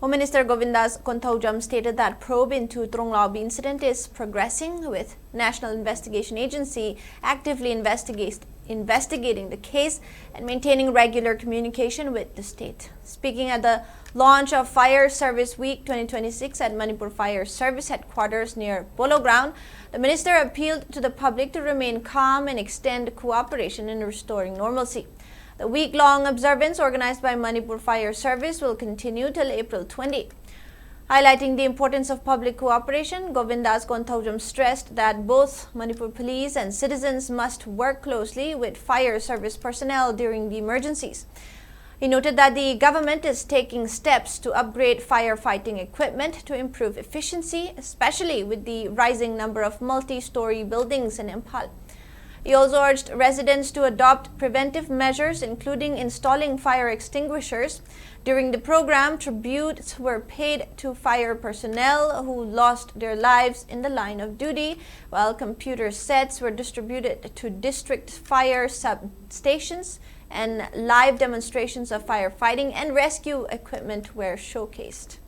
Home Minister Govindas Konthoujam stated that probe into Tronglaobi incident is progressing, with National Investigation Agency actively investigating the case and maintaining regular communication with the state. Speaking at the launch of Fire Service Week 2026 at Manipur Fire Service headquarters near Polo Ground, the minister appealed to the public to remain calm and extend cooperation in restoring normalcy. The week-long observance organized by Manipur Fire Service will continue till April 20. Highlighting the importance of public cooperation, Govindas Konthoujam stressed that both Manipur police and citizens must work closely with fire service personnel during the emergencies. He noted that the government is taking steps to upgrade firefighting equipment to improve efficiency, especially with the rising number of multi-story buildings in Imphal. He also urged residents to adopt preventive measures, including installing fire extinguishers. During the program, tributes were paid to fire personnel who lost their lives in the line of duty, while computer sets were distributed to district fire substations, and live demonstrations of firefighting and rescue equipment were showcased.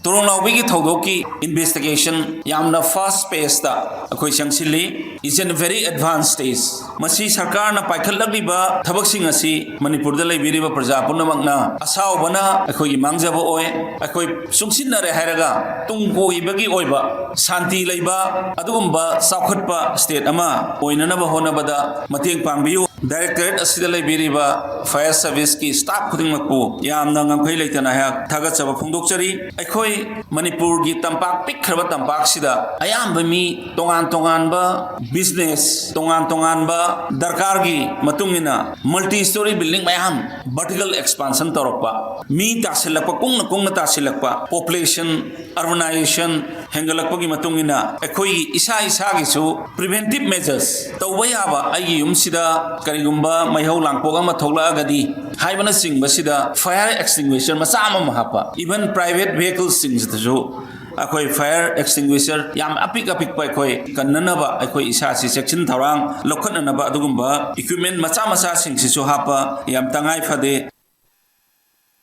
Tronglaobi Thodoki investigation yamna fast pace da akoi changsili is in a very advanced stage. Masi sarkar na paikhatlakliba thabaksing asi Manipur da leibiriba praja punamakna asawbana akoi mangjaba oi akoi sungsinnare hairaga tungko ibagi oiba santi leiba adugumba saukhatpa state ama oinanaba honabada mateng pangbiu. Directorate asida leibiriba fire service ki staff khudingmakpu yamna ngamkhai leitana ha thagachaba phongdokchari akoi Manipur gi tampak pikhraba tampak sida ayamba mi tongan ba business tongan ba darkar gi matungina multi story building mayam vertical expansion torokpa mi tasilakpa kungna tasilakpa population urbanization hengalakpa gi matungina akoi isa gi su preventive measures tawayaba ai yum sida karigumba maihau langpok ama tholagadi haibana singba sida fire extinguisher masama mahapa even private vehicles sing jo akoi fire extinguisher yam apik pa akoi kannanaba akoi isa si section tharang lokhananaba adugumba equipment macha sing si so hapa yam tangai phade